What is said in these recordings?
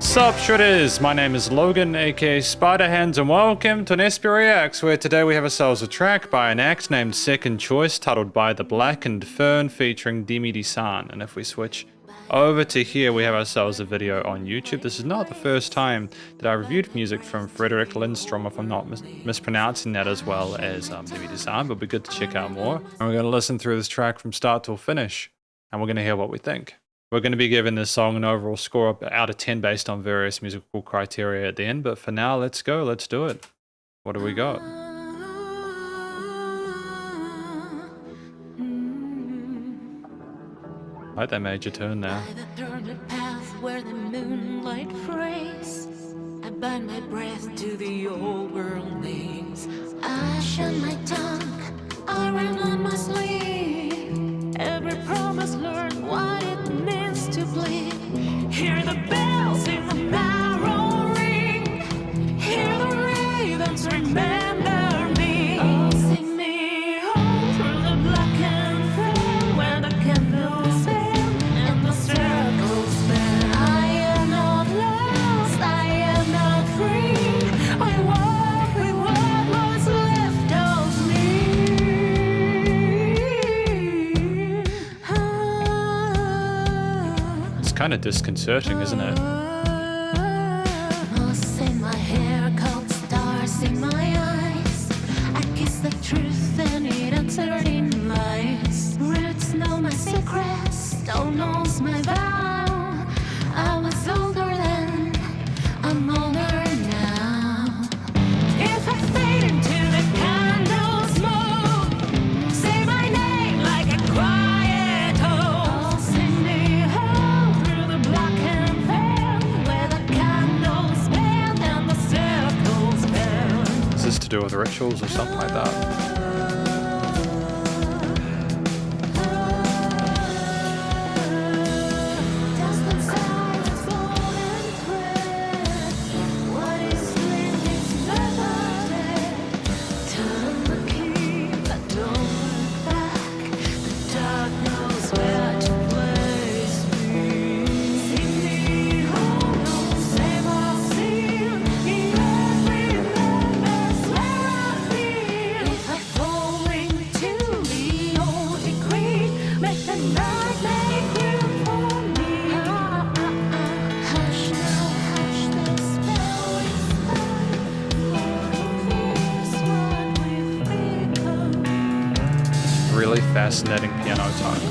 Sup Shredders, my name is Logan aka Spiderhands and welcome to an SP Reacts, where today we have ourselves a track by an act named Second Choice titled By the Blackened Fern featuring Dimi De San. And if we switch over to here, we have ourselves a video on YouTube. This is not the first time that I reviewed music from Frederick Lindstrom, if I'm not mispronouncing that, as well as Dimi De San, but it'd be good to check out more. And we're going to listen through this track from start till finish, and we're going to hear what we think. We're going to be giving this song an overall score out of 10 based on various musical criteria at the end, but for now, let's go, let's do it. What do we got? I like that major turn there. By the thorny path where the moonlight frays, I bind my breath to the old world names. I shut my tongue, I ran on my sleeve. Every promise learned what it means to bleed. Hear the bells in the barrel ring. Hear the ravens remember me. Oh, sing me home through the blackened fern where the candles burn and the circles burn. I am not lost, I am not free. I walk with what was left of me. It's kind of disconcerting, isn't it? Moss in my hair, cold stars in my eyes. I kiss the truth and it answered in lies. Roots know my secrets, stone knows my vow. I was older then, I'm older now. If I fade into the candle smoke, say my name like a quiet oath. Sing me home through the blackened fern where the candles bend and the circles burn. Is this to do with rituals or something like that? Dust inside the golden thread. What is lit is never dead. Turn the key, but don't look back. The dark knows where to place me. Sing me home, don't save our sin. The earth remembers where I've been. If I fall into the old decree, make the night make room for me. Hush now, hush the spell we've heard. Really fascinating piano tone.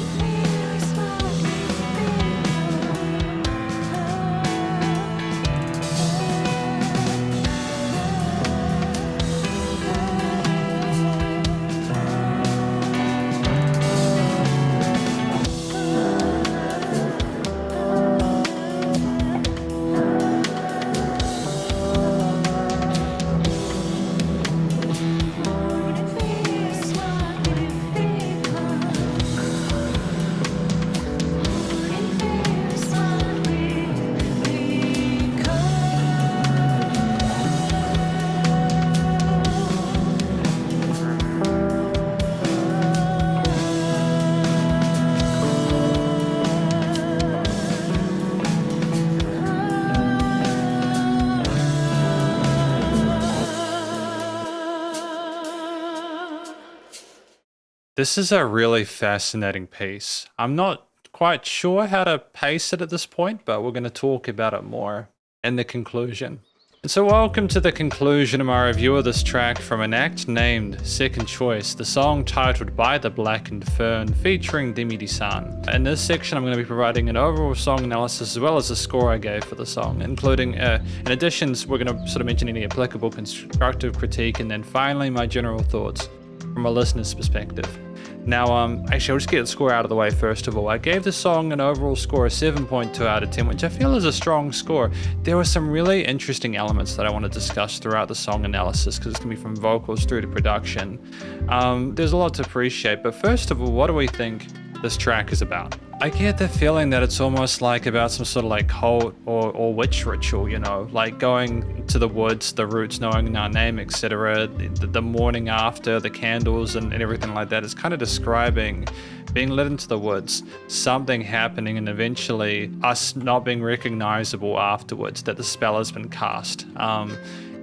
This is a really fascinating piece. I'm not quite sure how to pace it at this point, but we're going to talk about it more in the conclusion. And so welcome to the conclusion of my review of this track from an act named Second Choice, the song titled By the Blackened Fern featuring Dimi De San. In this section, I'm going to be providing an overall song analysis as well as the score I gave for the song, including, in addition, we're going to sort of mention any applicable constructive critique, and then finally my general thoughts from a listener's perspective. Now, actually, I'll just get the score out of the way first of all. I gave the song an overall score of 7.2 out of 10, which I feel is a strong score. There were some really interesting elements that I want to discuss throughout the song analysis, because it's going to be from vocals through to production. There's a lot to appreciate, but first of all, what do we think this track is about? I get the feeling that it's almost like about some sort of like cult or witch ritual, you know, like going to the woods, the roots, knowing our name, etc. The morning after, the candles and everything like that. It's kind of describing being led into the woods, something happening, and eventually us not being recognizable afterwards, that the spell has been cast.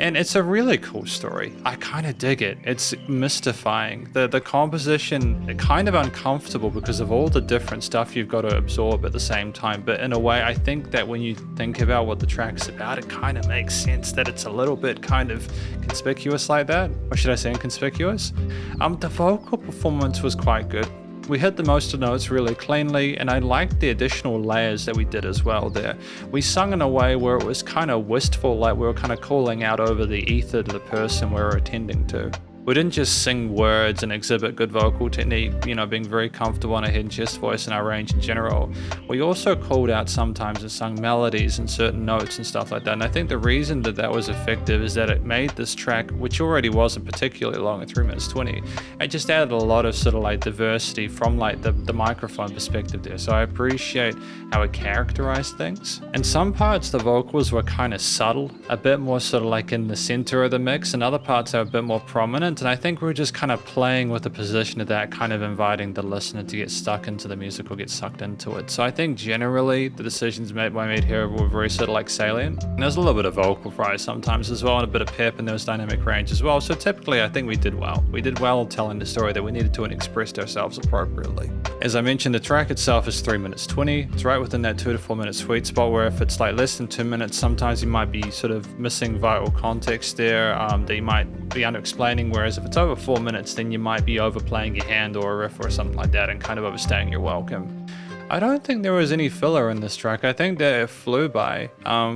And it's a really cool story. I kind of dig it. It's mystifying. The composition, kind of uncomfortable because of all the different stuff you've got to absorb at the same time. But in a way, I think that when you think about what the track's about, it kind of makes sense that it's a little bit kind of conspicuous like that. Or should I say inconspicuous? The vocal performance was quite good. We hit the most of notes really cleanly, and I liked the additional layers that we did as well there. We sung in a way where it was kind of wistful, like we were kind of calling out over the ether to the person we were attending to. We didn't just sing words and exhibit good vocal technique, you know, being very comfortable on a head and chest voice and our range in general. We also called out sometimes and sung melodies and certain notes and stuff like that. And I think the reason that that was effective is that it made this track, which already wasn't particularly long at 3 minutes 20, it just added a lot of sort of like diversity from like the microphone perspective there. So I appreciate how it characterized things. In some parts, the vocals were kind of subtle, a bit more sort of like in the center of the mix, and other parts are a bit more prominent. And I think we're just kind of playing with the position of that, kind of inviting the listener to get stuck into the music or get sucked into it. So I think generally the decisions made by me here were very sort of like salient. And there's a little bit of vocal fry sometimes as well, and a bit of pep, and there was dynamic range as well. So typically I think we did well. We did well telling the story that we needed to and expressed ourselves appropriately. As I mentioned, the track itself is 3 minutes 20. It's right within that 2 to 4 minute sweet spot, where if it's like less than 2 minutes, sometimes you might be sort of missing vital context there that you might be under-explaining, whereas if it's over 4 minutes, then you might be overplaying your hand or a riff or something like that and kind of overstaying your welcome. I don't think there was any filler in this track. I think that it flew by.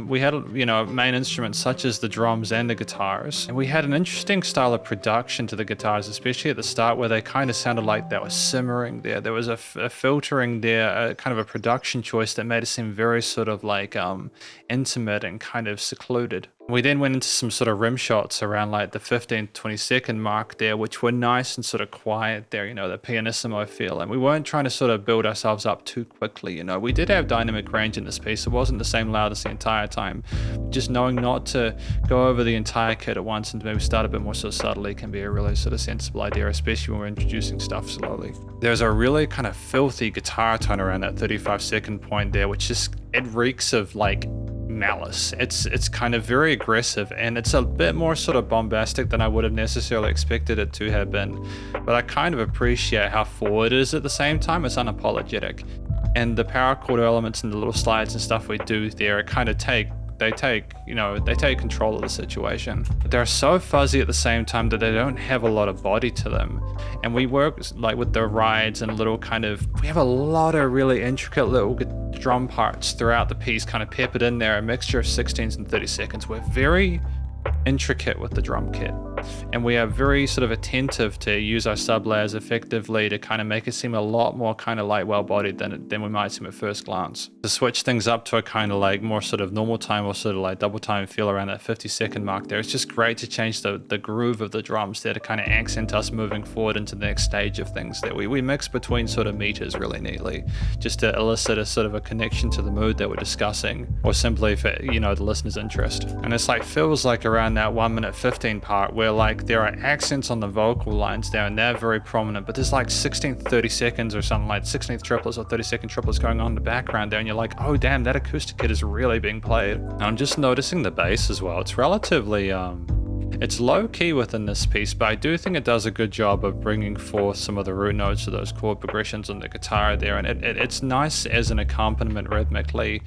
We had, you know, main instruments such as the drums and the guitars. And we had an interesting style of production to the guitars, especially at the start, where they kind of sounded like they were simmering there. There was a filtering there, a kind of a production choice that made it seem very sort of like intimate and kind of secluded. We then went into some sort of rim shots around like the 15 to 20 second mark there, which were nice and sort of quiet there, you know, the pianissimo feel. And we weren't trying to sort of build ourselves up too quickly, you know. We did have dynamic range in this piece. It wasn't the same loudness the entire time. Just knowing not to go over the entire kit at once and maybe start a bit more sort of subtly can be a really sort of sensible idea, especially when we're introducing stuff slowly. There's a really kind of filthy guitar tone around that 35-second point there, which just, it reeks of like malice. It's kind of very aggressive, and it's a bit more sort of bombastic than I would have necessarily expected it to have been, but I kind of appreciate how forward it is at the same time. It's unapologetic, and the power chord elements and the little slides and stuff we do there kind of take control of the situation. But they're so fuzzy at the same time that they don't have a lot of body to them. And we work like with the rides and little kind of, we have a lot of really intricate little drum parts throughout the piece, kind of peppered in there, a mixture of 16s and 30-seconds. We're very intricate with the drum kit, and we are very sort of attentive to use our sub layers effectively to kind of make it seem a lot more kind of like well-bodied than we might seem at first glance. To switch things up to a kind of like more sort of normal time or sort of like double time feel around that 50-second mark there, it's just great to change the groove of the drums there to kind of accent us moving forward into the next stage of things there. We mix between sort of meters really neatly, just to elicit a sort of a connection to the mood that we're discussing, or simply for, you know, the listener's interest. And it's like, feels like around that 1 minute 15 part where like there are accents on the vocal lines there, and they're very prominent, but there's like 16th 30 seconds or something, like 16th triplets or 30-second triplets going on in the background there, and you're like, oh damn, that acoustic kit is really being played. And I'm just noticing the bass as well. It's relatively it's low key within this piece, but I do think it does a good job of bringing forth some of the root notes of those chord progressions on the guitar there, and it's nice as an accompaniment rhythmically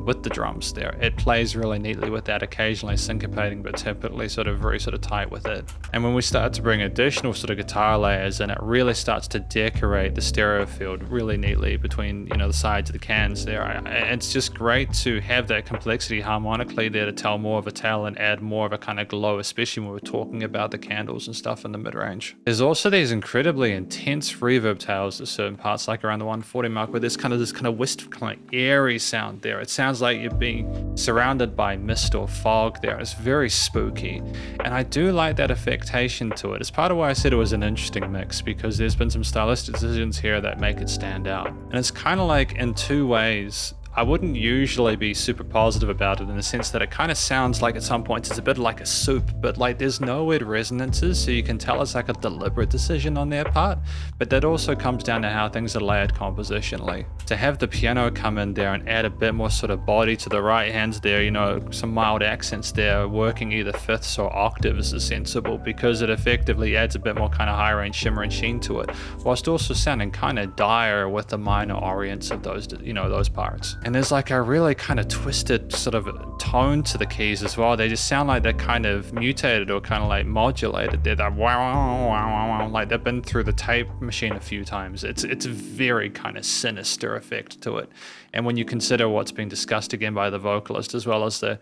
with the drums there. It plays really neatly with that, occasionally syncopating, but typically sort of very sort of tight with it. And when we start to bring additional sort of guitar layers in, it really starts to decorate the stereo field really neatly between, you know, the sides of the cans there. It's just great to have that complexity harmonically there to tell more of a tale and add more of a kind of glow, especially when we're talking about the candles and stuff in the mid-range. There's also these incredibly intense reverb tails at certain parts, like around the 140 mark, where there's this kind of wisp, kind of airy sound there. It sounds like you're being surrounded by mist or fog there. It's very spooky, and I do like that affectation to it. It's part of why I said it was an interesting mix, because there's been some stylistic decisions here that make it stand out. And it's kind of like in two ways. I wouldn't usually be super positive about it, in the sense that it kind of sounds like at some points it's a bit like a soup, but like there's no weird resonances, so you can tell it's like a deliberate decision on their part. But that also comes down to how things are layered compositionally. To have the piano come in there and add a bit more sort of body to the right hands there, you know, some mild accents there, working either fifths or octaves is sensible, because it effectively adds a bit more kind of high range shimmer and sheen to it, whilst also sounding kind of dire with the minor orients of those, you know, those parts. And there's like a really kind of twisted sort of tone to the keys as well. They just sound like they're kind of mutated or kind of like modulated. They're that wow, wow, wow, wow, like they've been through the tape machine a few times. It's a very kind of sinister effect to it. And when you consider what's been discussed again by the vocalist, as well as the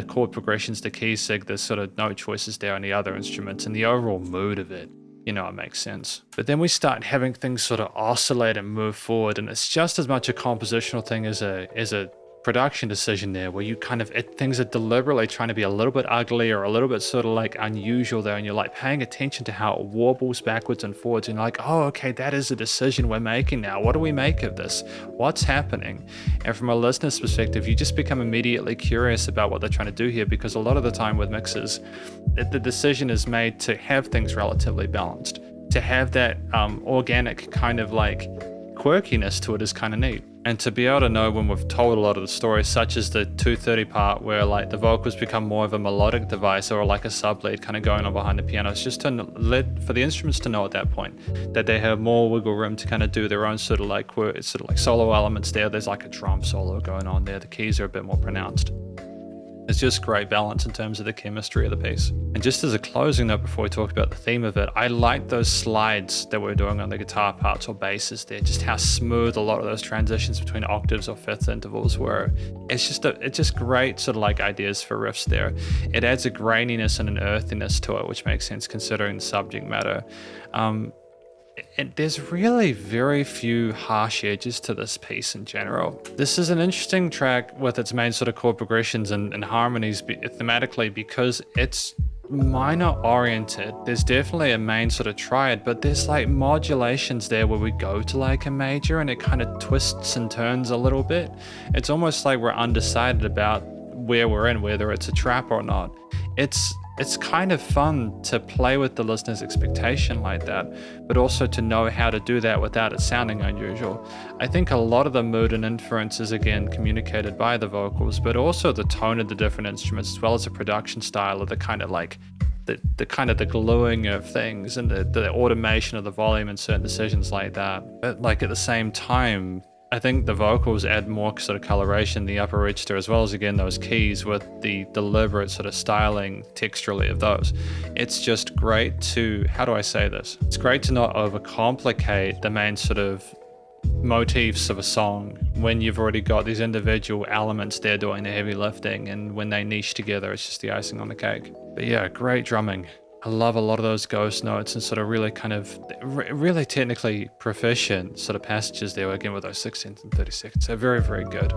chord progressions, the key sig, the sort of note choices there on the other instruments, and the overall mood of it, you know, it makes sense. But then we start having things sort of oscillate and move forward, and it's just as much a compositional thing as a production decision there, where you kind of, things are deliberately trying to be a little bit ugly or a little bit sort of like unusual there, and you're like paying attention to how it warbles backwards and forwards, and you're like, oh, okay, that is a decision we're making now. What do we make of this? What's happening? And from a listener's perspective, you just become immediately curious about what they're trying to do here, because a lot of the time with mixes, the decision is made to have things relatively balanced. To have that organic kind of like quirkiness to it is kind of neat. And to be able to know when we've told a lot of the stories, such as the 230 part, where like the vocals become more of a melodic device or like a sub-lead kind of going on behind the piano, it's just to for the instruments to know at that point that they have more wiggle room to kind of do their own sort of like solo elements there. There's like a drum solo going on there. The keys are a bit more pronounced. It's just great balance in terms of the chemistry of the piece. And just as a closing note before we talk about the theme of it, I like those slides that we're doing on the guitar parts or basses there, just how smooth a lot of those transitions between octaves or fifth intervals were. It's just great sort of like ideas for riffs there. It adds a graininess and an earthiness to it, which makes sense considering the subject matter. There's really very few harsh edges to this piece in general. This is an interesting track with its main sort of chord progressions and harmonies thematically, because it's minor oriented. There's definitely a main sort of triad, but there's like modulations there where we go to like a major and it kind of twists and turns a little bit. It's almost like we're undecided about where we're in, whether it's a trap or not. It's kind of fun to play with the listener's expectation like that, but also to know how to do that without it sounding unusual. I think a lot of the mood and inference is again communicated by the vocals, but also the tone of the different instruments, as well as the production style of the kind of like the kind of the gluing of things and the automation of the volume and certain decisions like that. But like at the same time, I think the vocals add more sort of coloration, the upper register, as well as again those keys with the deliberate sort of styling texturally of those. It's just great to, how do I say this? It's great to not overcomplicate the main sort of motifs of a song when you've already got these individual elements there doing the heavy lifting, and when they niche together, it's just the icing on the cake. But yeah, great drumming. I love a lot of those ghost notes and sort of really kind of really technically proficient sort of passages there, again with those 16th and 32nds. They're very, very good.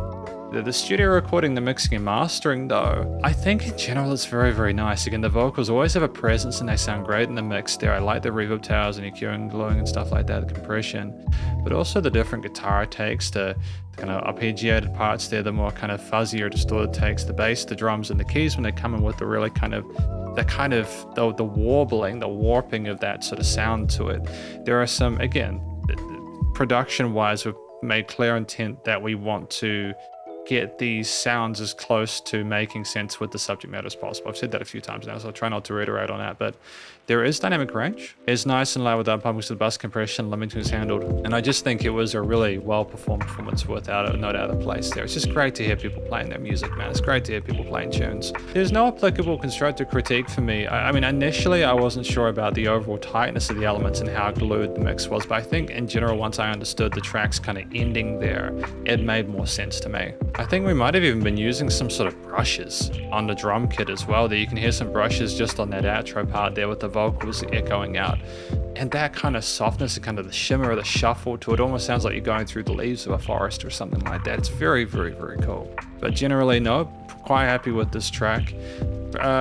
The studio recording, the mixing and mastering though, I think in general it's very, very nice. Again, the vocals always have a presence and they sound great in the mix there. I like the reverb towers and EQing and gluing and stuff like that, the compression, but also the different guitar takes, the kind of arpeggiated parts there, the more kind of fuzzy or distorted takes, the bass, the drums and the keys when they come in with the really kind of the warbling, the warping of that sort of sound to it. There are some, again, production-wise, we've made clear intent that we want to get these sounds as close to making sense with the subject matter as possible. I've said that a few times now, so I'll try not to reiterate on that, but there is dynamic range. It's nice and loud without pumping, so the bus compression, limiting is handled, and I just think it was a really well-performed performance without a note out of place there. It's just great to hear people playing their music, man. It's great to hear people playing tunes. There's no applicable constructive critique for me. I mean, initially I wasn't sure about the overall tightness of the elements and how glued the mix was, but I think in general, once I understood the tracks kind of ending there, it made more sense to me. I think we might have even been using some sort of brushes on the drum kit as well. That you can hear some brushes just on that outro part there with the vocals echoing out. And that kind of softness and kind of the shimmer, the shuffle to it almost sounds like you're going through the leaves of a forest or something like that. It's very, very, very cool. But generally, no, quite happy with this track.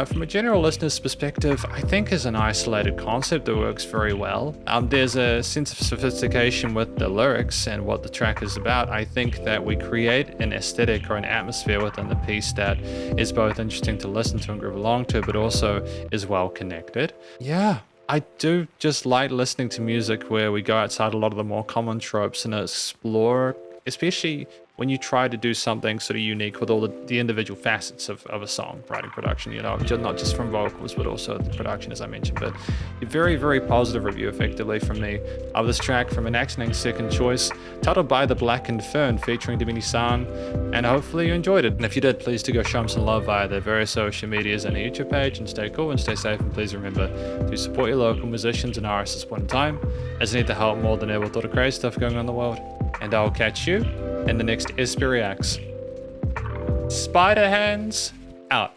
From a general listener's perspective, I think is an isolated concept that works very well. There's a sense of sophistication with the lyrics and what the track is about. I think that we create an aesthetic or an atmosphere within the piece that is both interesting to listen to and groove along to, but also is well connected. Yeah, I do just like listening to music where we go outside a lot of the more common tropes and explore, especially when you try to do something sort of unique with all the individual facets of a song writing production, you know, not just from vocals, but also the production, as I mentioned. But a very, very positive review, effectively, from me of this track from an excellent second choice, titled by the Blackened Fern, featuring Dimi De San, and hopefully you enjoyed it. And if you did, please do go show them some love via their various social medias and the YouTube page, and stay cool and stay safe, and please remember to support your local musicians and artists at this point in time, as they need the help more than ever with all the crazy stuff going on in the world. And I'll catch you in the next SP Reacts. Spiderhands out.